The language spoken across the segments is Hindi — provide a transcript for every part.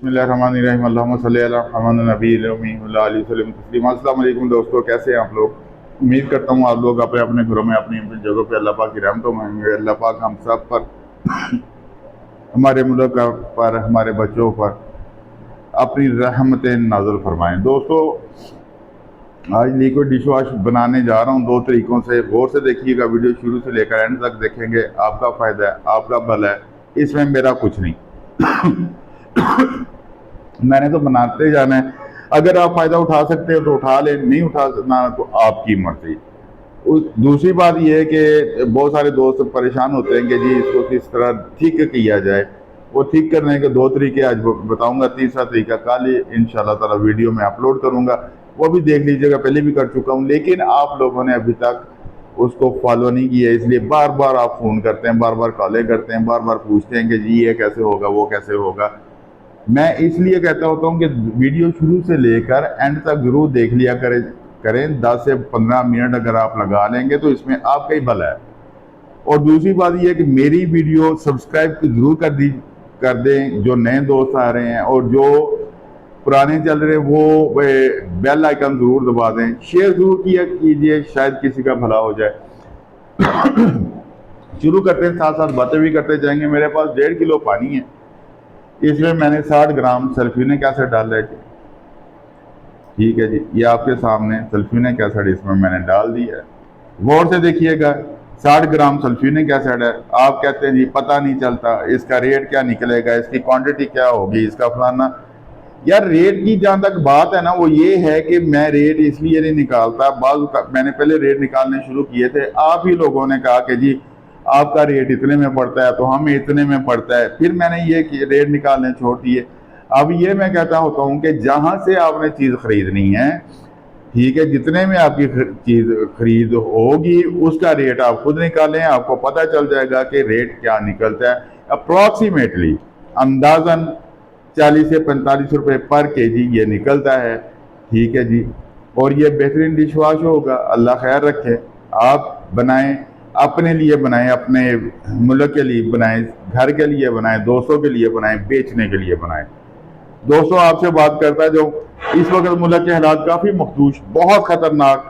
बिस्मिल्लाहिर्रहमानिर्रहीम अल्लाहुम्मा सल्ली अला मुहम्मद नबील उम्मी व अला आलिहि वसल्लम तस्लीमा। अस्सलाम वालेकुम दोस्तों, कैसे हैं आप लोग। उम्मीद करता हूँ आप लोग अपने अपने घरों में अपनी अपनी जगहों पे अल्लाह पाक की रहमतों में होंगे। अल्लाह पाक हम सब पर, हमारे मुल्क पर, हमारे बच्चों पर अपनी रहमतें नाज़िल फरमाएं। दोस्तों, आज लिक्विड डिश वॉश बनाने जा रहा हूँ दो तरीक़ों से। गौर से देखिएगा, वीडियो शुरू से लेकर एंड तक देखेंगे, आपका फ़ायदा है, आपका भला है, इसमें मेरा कुछ नहीं। मैंने तो बनाते जाना है। अगर आप फ़ायदा उठा सकते हो तो उठा लें, नहीं उठा सकना तो आपकी मर्ज़ी। दूसरी बात यह है कि बहुत सारे दोस्त परेशान होते हैं कि जी इसको किस तरह ठीक किया जाए। वो ठीक करने के दो तरीके आज बताऊंगा, तीसरा तरीका कल इंशाल्लाह ताला वीडियो में अपलोड करूंगा, वो भी देख लीजिएगा। पहले भी कर चुका हूं, लेकिन आप लोगों ने अभी तक उसको फॉलो नहीं किया, इसलिए बार बार आप फ़ोन करते हैं, बार बार कॉलें करते हैं, बार बार पूछते हैं कि जी ये कैसे होगा, वो कैसे होगा। मैं इसलिए कहता होता हूँ कि वीडियो शुरू से लेकर एंड तक जरूर देख लिया करें 10 से 15 मिनट अगर आप लगा लेंगे तो इसमें आपका ही भला है। और दूसरी बात यह है कि मेरी वीडियो सब्सक्राइब जरूर कर दें जो नए दोस्त आ रहे हैं, और जो पुराने चल रहे हैं वो बेल आइकन जरूर दबा दें, शेयर जरूर किया कीजिए, शायद किसी का भला हो जाए। शुरू करते हैं, साथ साथ बातें भी करते जाएंगे। मेरे पास 1.5 किलो पानी है, इसमें मैंने 60 ग्राम सल्फ्यूरिक एसिड डाला है। ठीक है जी, ये आपके सामने सल्फ्यूरिक एसिड इसमें मैंने डाल दिया है। गौर से देखिएगा, 60 ग्राम सल्फ्यूरिक एसिड है। आप कहते हैं जी पता नहीं चलता, इसका रेट क्या निकलेगा, इसकी क्वांटिटी क्या होगी, इसका फलाना। यार रेट की जहाँ तक बात है ना, वो ये है कि मैं रेट इसलिए नहीं निकालता। मैंने पहले रेट निकालने शुरू किए थे, आप ही लोगों ने कहा कि जी आपका रेट इतने में पड़ता है तो हमें इतने में पड़ता है, फिर मैंने ये रेट निकालने छोड़ दिए। अब ये मैं कहता होता हूँ कि जहाँ से आपने चीज़ खरीदनी है, ठीक है, जितने में आपकी चीज़ खरीद होगी उसका रेट आप खुद निकालें, आपको पता चल जाएगा कि रेट क्या निकलता है। अप्रॉक्सीमेटली अंदाजन 40 से 45 रुपये पर केजी ये निकलता है। ठीक है जी, और ये बेहतरीन डिश वॉश होगा। अल्लाह खैर रखे। आप बनाएं, अपने लिए बनाएं, अपने मुल्क के लिए बनाएं, घर के लिए बनाएं, दोस्तों के लिए बनाएं, बेचने के लिए बनाएं। दोस्तों, आपसे बात करता है जो इस वक्त मुल्क के हालात काफ़ी मखदूश, बहुत ख़तरनाक,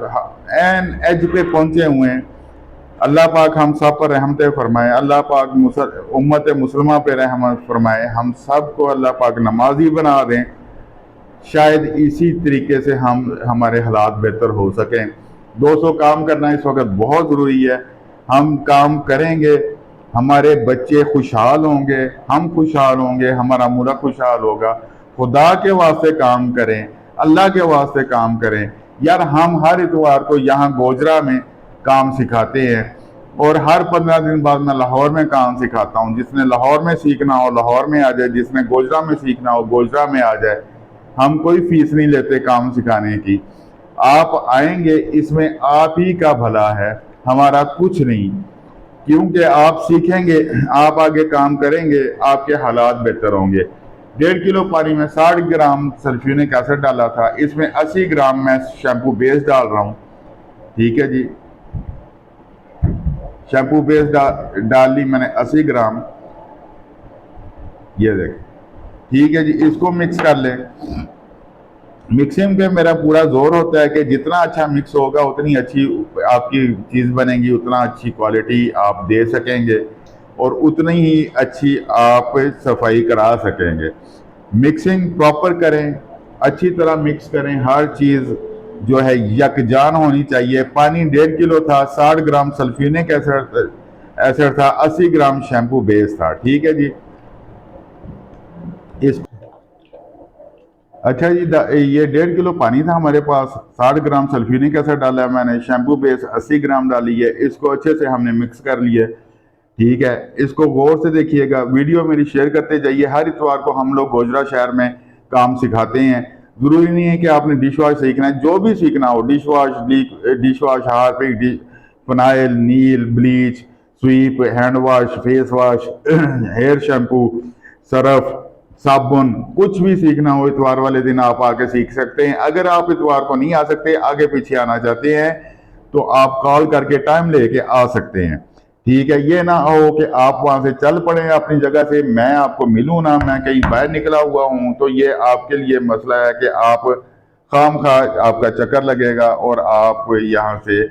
एन एज पे पहुँचे हुए हैं। अल्लाह पाक हम सब पर रहमतें फरमाए, अल्लाह पाक उम्मत मुसलमा पे रहमत फरमाए, हम सब को अल्लाह पाक नमाजी बना दें। शायद इसी तरीके से हमारे हालात बेहतर हो सकें। दोस्तों, काम करना इस वक्त बहुत ज़रूरी है। हम काम करेंगे, हमारे बच्चे खुशहाल होंगे, हम खुशहाल होंगे, हमारा मुल्क खुशहाल होगा। खुदा के वास्ते काम करें, अल्लाह के वास्ते काम करें। यार हम हर इतवार को यहाँ गोजरा में काम सिखाते हैं, और हर 15 दिन बाद मैं लाहौर में काम सिखाता हूँ। जिसने लाहौर में सीखना हो लाहौर में आ जाए, जिसने गोजरा में सीखना हो गोजरा में आ जाए। हम कोई फीस नहीं लेते काम सिखाने की। आप आएंगे, इसमें आप ही का भला है, हमारा कुछ नहीं। क्योंकि आप सीखेंगे, आप आगे काम करेंगे, आपके हालात बेहतर होंगे। 1.5 किलो पानी में 60 ग्राम सल्फ्यूरिक एसिड डाला था, इसमें 80 ग्राम मैं शैम्पू बेस डाल रहा हूँ। ठीक है जी, शैम्पू बेस डाल ली मैंने 80 ग्राम, ये देख। ठीक है जी, इसको मिक्स कर लें। मिक्सिंग पे मेरा पूरा जोर होता है कि जितना अच्छा मिक्स होगा उतनी अच्छी आपकी चीज़ बनेगी, उतना अच्छी क्वालिटी आप दे सकेंगे, और उतनी ही अच्छी आप सफाई करा सकेंगे। मिक्सिंग प्रॉपर करें, अच्छी तरह मिक्स करें, हर चीज़ जो है यकजान होनी चाहिए। पानी 1.5 किलो था, 60 ग्राम सल्फ्यूरिक एसिड था, 80 ग्राम शैम्पू बेस था। ठीक है जी, इस अच्छा जी, ये 1.5 किलो पानी था हमारे पास, 60 ग्राम सल्फ्यूरिक एसिड डाला है मैंने, शैम्पू बेस 80 ग्राम डाली है, इसको अच्छे से हमने मिक्स कर लिया। ठीक है, इसको गौर से देखिएगा, वीडियो मेरी शेयर करते जाइए। हर इतवार को हम लोग गोजरा शहर में काम सिखाते हैं। ज़रूरी नहीं है कि आपने डिश वॉश सीखना है, जो भी सीखना हो, डिश वॉश, हार्पिक, फिनाइल, नील, bleach, sweep, hand wash, face wash, hair shampoo, Surf, साबुन, कुछ भी सीखना हो इतवार वाले दिन आप आके सीख सकते हैं। अगर आप इतवार को नहीं आ सकते, आगे पीछे आना चाहते हैं, तो आप कॉल करके टाइम लेके आ सकते हैं। ठीक है, ये ना हो कि आप वहां से चल पड़े अपनी जगह से, मैं आपको मिलूं ना, मैं कहीं बाहर निकला हुआ हूं, तो ये आपके लिए मसला है कि आप खाम खा आपका चक्कर लगेगा और आप यहाँ से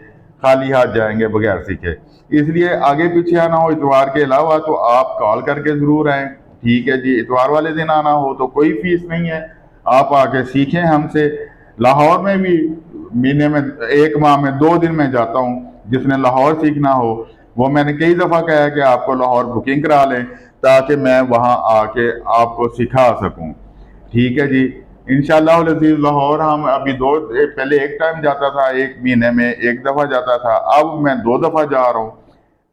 खाली हाथ जाएंगे बगैर सीखे। इसलिए आगे पीछे आना हो इतवार के अलावा तो आप कॉल करके जरूर आए। ठीक है जी, इतवार वाले दिन आना हो तो कोई फीस नहीं है, आप आके सीखें हमसे। लाहौर में भी महीने में, एक माह में 2 दिन में जाता हूँ। जिसने लाहौर सीखना हो वो मैंने कई दफ़ा कहा है कि आपको लाहौर बुकिंग करा लें ताकि मैं वहाँ आके आपको सिखा सकूँ। ठीक है जी, इंशाल्लाह अज़ीज़ लाहौर हम अभी पहले एक टाइम जाता था, एक महीने में एक दफ़ा जाता था, अब मैं 2 दफ़ा जा रहा हूँ।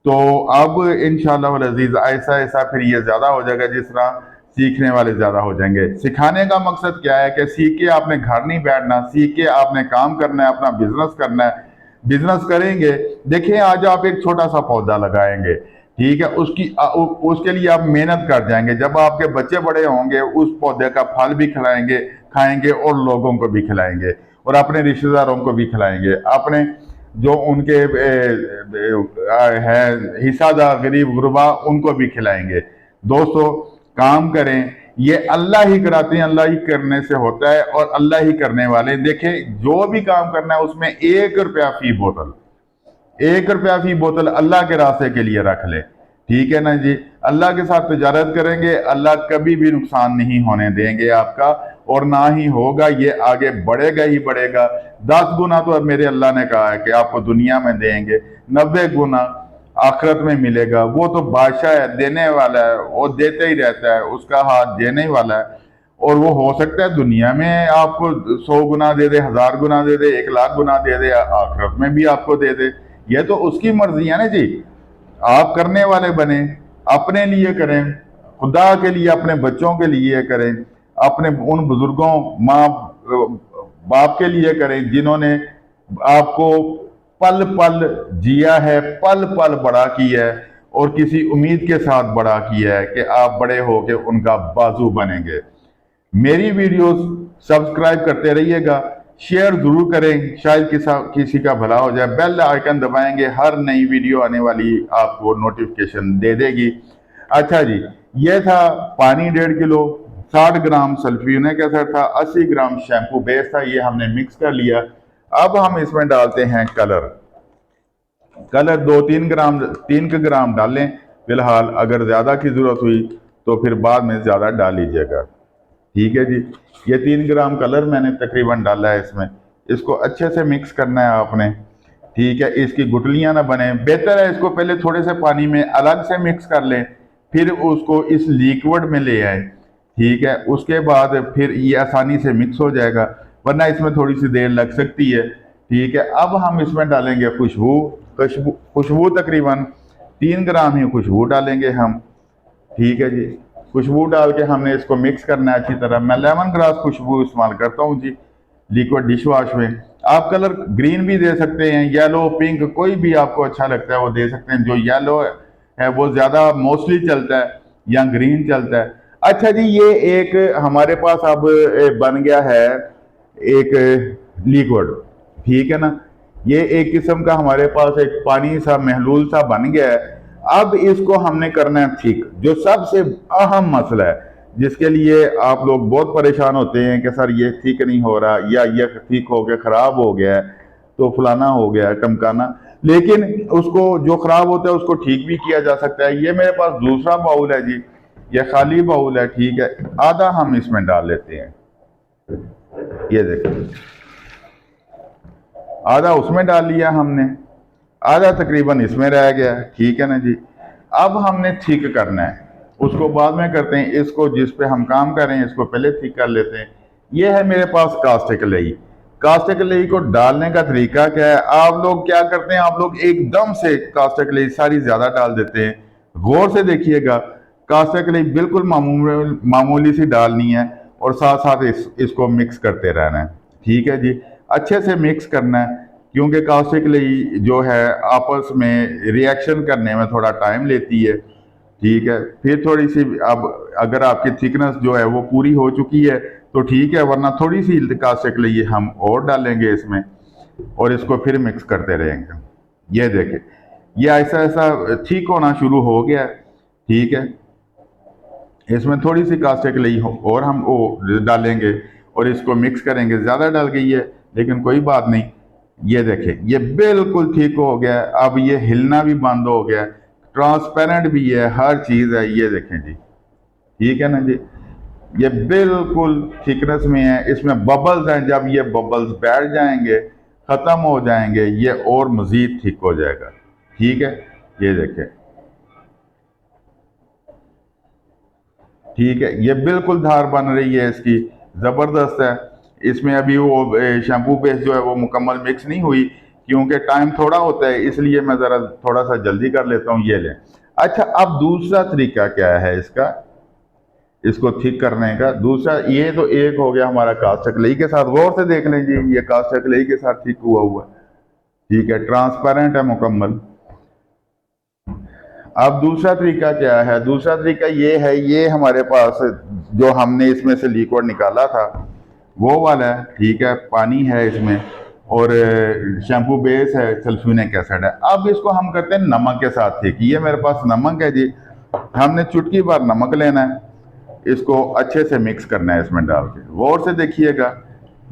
तो अब इंशाल्लाह अज़ीज़ ऐसा ऐसा फिर ये ज़्यादा हो जाएगा, जिस तरह सीखने वाले ज़्यादा हो जाएंगे। सिखाने का मकसद क्या है कि सीख के आपने घर नहीं बैठना, सीख के आपने काम करना है, अपना बिजनेस करना है। बिजनेस करेंगे, देखिए आज आप एक छोटा सा पौधा लगाएंगे, ठीक है, उसके लिए आप मेहनत कर जाएंगे, जब आपके बच्चे बड़े होंगे उस पौधे का फल भी खिलाएंगे, खाएंगे और लोगों को भी खिलाएंगे और अपने रिश्तेदारों को भी खिलाएंगे, अपने जो उनके है हिस्सादार गरीब गुरबा उनको भी खिलाएंगे। दोस्तों, काम करें, ये अल्लाह ही कराते हैं, अल्लाह ही करने से होता है और अल्लाह ही करने वाले। देखें, जो भी काम करना है उसमें 1 रुपया फी बोतल, 1 रुपया फी बोतल अल्लाह के रास्ते के लिए रख ले। ठीक है ना जी, अल्लाह के साथ तजारत करेंगे, अल्लाह कभी भी नुकसान नहीं होने देंगे आपका, और ना ही होगा, ये आगे बढ़ेगा ही बढ़ेगा। 10 गुना तो अब मेरे अल्लाह ने कहा है कि आपको दुनिया में देंगे, 90 गुना आखिरत में मिलेगा। वो तो बादशाह है, देने वाला है, वो देते ही रहता है, उसका हाथ देने ही वाला है। और वो हो सकता है दुनिया में आपको 100 गुना दे दे, 1000 गुना दे दे, 1 लाख गुना दे दे, आखिरत में भी आपको दे दे। ये तो उसकी मर्जी है ना जी। आप करने वाले बने, अपने लिए करें, खुदा के लिए, अपने बच्चों के लिए करें, अपने उन बुजुर्गों माँ बाप के लिए करें जिन्होंने आपको पल पल जिया है, पल पल बड़ा किया है और किसी उम्मीद के साथ बड़ा किया है कि आप बड़े होकर उनका बाजू बनेंगे। मेरी वीडियोस सब्सक्राइब करते रहिएगा, शेयर जरूर करें, शायद किसी का भला हो जाए। बेल आइकन दबाएंगे, हर नई वीडियो आने वाली आपको नोटिफिकेशन दे देगी। अच्छा जी, ये था पानी 1.5 किलो, 60 ग्राम सल्फ्यूरिक एसिड था, 80 ग्राम शैम्पू बेस था, ये हमने मिक्स कर लिया। अब हम इसमें डालते हैं कलर। कलर 2-3 ग्राम, 3 ग्राम डालें फिलहाल, अगर ज़्यादा की ज़रूरत हुई तो फिर बाद में ज़्यादा डाल लीजिएगा। ठीक है जी, ये 3 ग्राम कलर मैंने तकरीबन डाला है इसमें। इसको अच्छे से मिक्स करना है आपने। ठीक है, इसकी गुठलियां ना बने, बेहतर है इसको पहले थोड़े से पानी में अलग से मिक्स कर लें, फिर उसको इस लिक्विड में ले आए। ठीक है, उसके बाद फिर ये आसानी से मिक्स हो जाएगा, वरना इसमें थोड़ी सी देर लग सकती है। ठीक है, अब हम इसमें डालेंगे खुशबू। खुशबू तकरीबन 3 ग्राम ही खुशबू डालेंगे हम। ठीक है जी, खुशबू डाल के हमने इसको मिक्स करना है अच्छी तरह। मैं लेमन ग्रास खुशबू इस्तेमाल करता हूँ जी, लिक्विड डिश वॉश में। आप कलर ग्रीन भी दे सकते हैं, येलो, पिंक, कोई भी आपको अच्छा लगता है वो दे सकते हैं। जो येलो है वो ज़्यादा मोस्टली चलता है या ग्रीन चलता है। अच्छा जी, ये एक हमारे पास अब बन गया है एक लिक्विड, ठीक है ना, ये एक किस्म का हमारे पास एक पानी सा महलूल सा बन गया है। अब इसको हमने करना है ठीक, जो सबसे अहम मसला है, जिसके लिए आप लोग बहुत परेशान होते हैं कि सर ये ठीक नहीं हो रहा, या ये ठीक हो गया, खराब हो गया है, तो फलाना हो गया, टमकाना। लेकिन उसको जो खराब होता है उसको ठीक भी किया जा सकता है। ये मेरे पास दूसरा बाउल है जी, ये खाली बाउल है, ठीक है, आधा हम इसमें डाल लेते हैं। ये देखो, आधा उसमें डाल लिया हमने, आधा तकरीबन इसमें रह गया। ठीक है ना जी, अब हमने ठीक करना है, उसको बाद में करते हैं। इसको जिस पे हम काम कर रहे हैं इसको पहले ठीक कर लेते हैं। ये है मेरे पास कास्टिक लई। कास्टिक लई को डालने का तरीका क्या है, आप लोग क्या करते हैं, आप लोग एकदम से कास्टिक लई सारी ज्यादा डाल देते हैं। गौर से देखिएगा, कास्टिक लई बिल्कुल मामूली सी डालनी है और साथ साथ इसको मिक्स करते रहना है। ठीक है जी, अच्छे से मिक्स करना है, क्योंकि कास्टिक लई जो है आपस में रिएक्शन करने में थोड़ा टाइम लेती है। ठीक है, फिर थोड़ी सी, अब अगर आपकी थिकनेस जो है वो पूरी हो चुकी है तो ठीक है, वरना थोड़ी सी कास्टिक लई हम और डालेंगे इसमें और इसको फिर मिक्स करते रहेंगे। ये देखें, ये ऐसा ऐसा ठीक होना शुरू हो गया है। ठीक है, इसमें थोड़ी सी कास्टिक लई और हम वो डालेंगे और इसको मिक्स करेंगे। ज़्यादा डल गई है लेकिन कोई बात नहीं। ये देखें, ये बिल्कुल ठीक हो गया। अब ये हिलना भी बंद हो गया, ट्रांसपेरेंट भी है, हर चीज़ है। ये देखें जी, ठीक है ना जी, ये बिल्कुल थिकनेस में है। इसमें बबल्स हैं, जब ये बबल्स बैठ जाएंगे, ख़त्म हो जाएंगे, ये और मज़ीद थिक हो जाएगा। ठीक है, ये देखें, ठीक है, ये बिल्कुल धार बन रही है इसकी, ज़बरदस्त है। इसमें अभी वो शैम्पू पेस्ट जो है वो मुकम्मल मिक्स नहीं हुई, क्योंकि टाइम थोड़ा होता है, इसलिए मैं ज़रा थोड़ा सा जल्दी कर लेता हूँ। ये लें। अच्छा, अब दूसरा तरीका क्या है इसका, इसको ठीक करने का दूसरा, ये तो एक हो गया हमारा कास्ट क्लेई के साथ। गौर से देख लें जी, ये कास्ट क्लेई के साथ ठीक हुआ हुआ है। ठीक है, ट्रांसपेरेंट है मुकम्मल। अब दूसरा तरीका क्या है, दूसरा तरीका ये है, ये हमारे पास जो हमने इसमें से लिक्विड निकाला था वो वाला है। ठीक है, पानी है इसमें और शैम्पू बेस है, सल्फ्यूनिक एसिड है। अब इसको हम करते हैं नमक के साथ ठीक। ये मेरे पास नमक है जी, हमने चुटकी भर नमक लेना है, इसको अच्छे से मिक्स करना है इसमें डाल के। गौर से देखिएगा,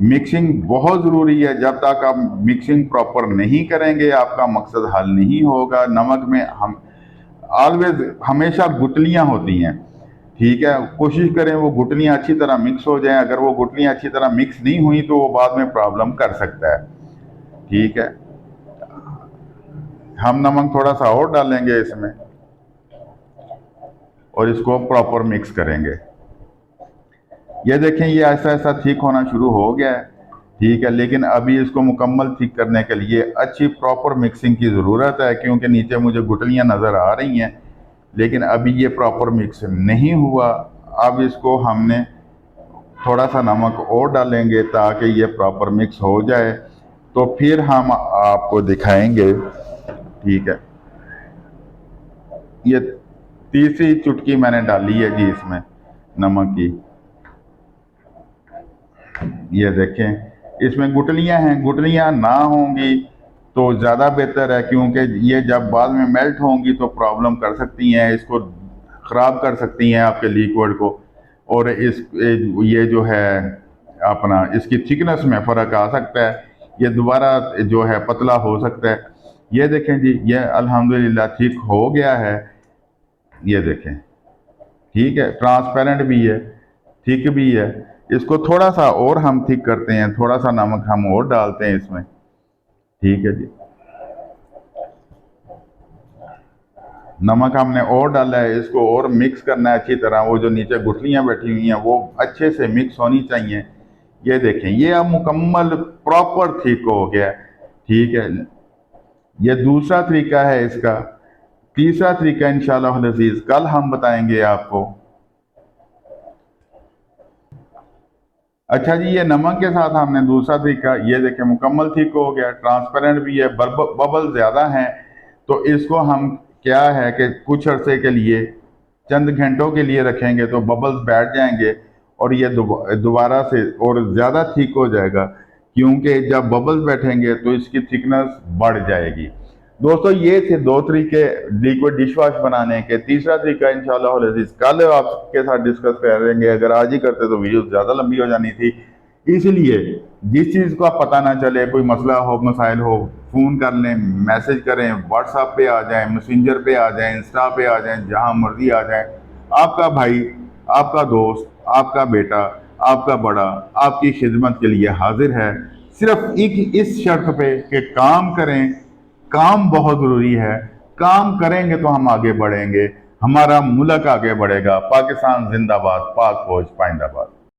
मिक्सिंग बहुत ज़रूरी है। जब तक आप मिक्सिंग प्रॉपर नहीं करेंगे आपका मकसद हल नहीं होगा। नमक में हम ऑलवेज हमेशा गुटलियाँ होती हैं। ठीक है, कोशिश करें वो गुटलियाँ अच्छी तरह मिक्स हो जाएं। अगर वो गुटलियाँ अच्छी तरह मिक्स नहीं हुई तो वो बाद में प्रॉब्लम कर सकता है। ठीक है, हम नमक थोड़ा सा और डालेंगे इसमें और इसको प्रॉपर मिक्स करेंगे। ये देखें, ये ऐसा ऐसा ठीक होना शुरू हो गया है। ठीक है, लेकिन अभी इसको मुकम्मल ठीक करने के लिए अच्छी प्रॉपर मिक्सिंग की ज़रूरत है, क्योंकि नीचे मुझे गुटलियाँ नज़र आ रही हैं लेकिन अभी ये प्रॉपर मिक्स नहीं हुआ। अब इसको हमने थोड़ा सा नमक और डालेंगे ताकि ये प्रॉपर मिक्स हो जाए, तो फिर हम आपको दिखाएंगे। ठीक है, ये तीसरी चुटकी मैंने डाली है जी इसमें नमक की। ये देखें, इसमें गुटलियां हैं, गुटलियां ना होंगी तो ज़्यादा बेहतर है, क्योंकि ये जब बाद में मेल्ट होंगी तो प्रॉब्लम कर सकती हैं, इसको ख़राब कर सकती हैं आपके लिक्विड को। और ये जो है अपना इसकी थिकनेस में फ़र्क आ सकता है, ये दोबारा जो है पतला हो सकता है। ये देखें जी, ये अल्हम्दुलिल्लाह ठीक हो गया है। ये देखें, ठीक है, ट्रांसपेरेंट भी है, थिक भी है। इसको थोड़ा सा और हम थिक करते हैं, थोड़ा सा नमक हम और डालते हैं इसमें। ठीक है जी, नमक हमने और डाला है, इसको और मिक्स करना है अच्छी तरह। वो जो नीचे गुठलियाँ बैठी हुई हैं वो अच्छे से मिक्स होनी चाहिए। ये देखें, ये अब मुकम्मल प्रॉपर थिक हो गया। ठीक है, ये दूसरा तरीका है इसका। तीसरा तरीका इंशाअल्लाह अज़ीज़ कल हम बताएंगे आपको। अच्छा जी, ये नमक के साथ हमने दूसरा तरीका, ये देखें मुकम्मल ठीक हो गया, ट्रांसपेरेंट भी है, बबल ज़्यादा हैं। तो इसको हम क्या है कि कुछ अरसे के लिए, चंद घंटों के लिए रखेंगे तो बबल्स बैठ जाएंगे और ये दोबारा से और ज़्यादा ठीक हो जाएगा, क्योंकि जब बबल्स बैठेंगे तो इसकी थिकनेस बढ़ जाएगी। दोस्तों, ये थे दो तरीके लिक्विड डिश वॉश बनाने के। तीसरा तरीका इंशाअल्लाह अज़ीज़ कल आपके साथ डिस्कस करेंगे। अगर आज ही करते तो वीडियो ज़्यादा लंबी हो जानी थी, इसलिए जिस चीज़ का पता ना चले, कोई मसला हो, मसाइल हो, फ़ोन कर लें, मैसेज करें, व्हाट्सएप पे आ जाएं, मैसेंजर पे आ जाएं, इंस्टा पे आ जाएं, जहां मर्जी आ जाएं। आपका भाई, आपका दोस्त, आपका बेटा, आपका बड़ा आपकी खिदमत के लिए हाजिर है। सिर्फ एक इस शर्त पे कि काम करें। काम बहुत ज़रूरी है, काम करेंगे तो हम आगे बढ़ेंगे, हमारा मुल्क आगे बढ़ेगा। पाकिस्तान जिंदाबाद, पाक फौज पाइंदाबाद।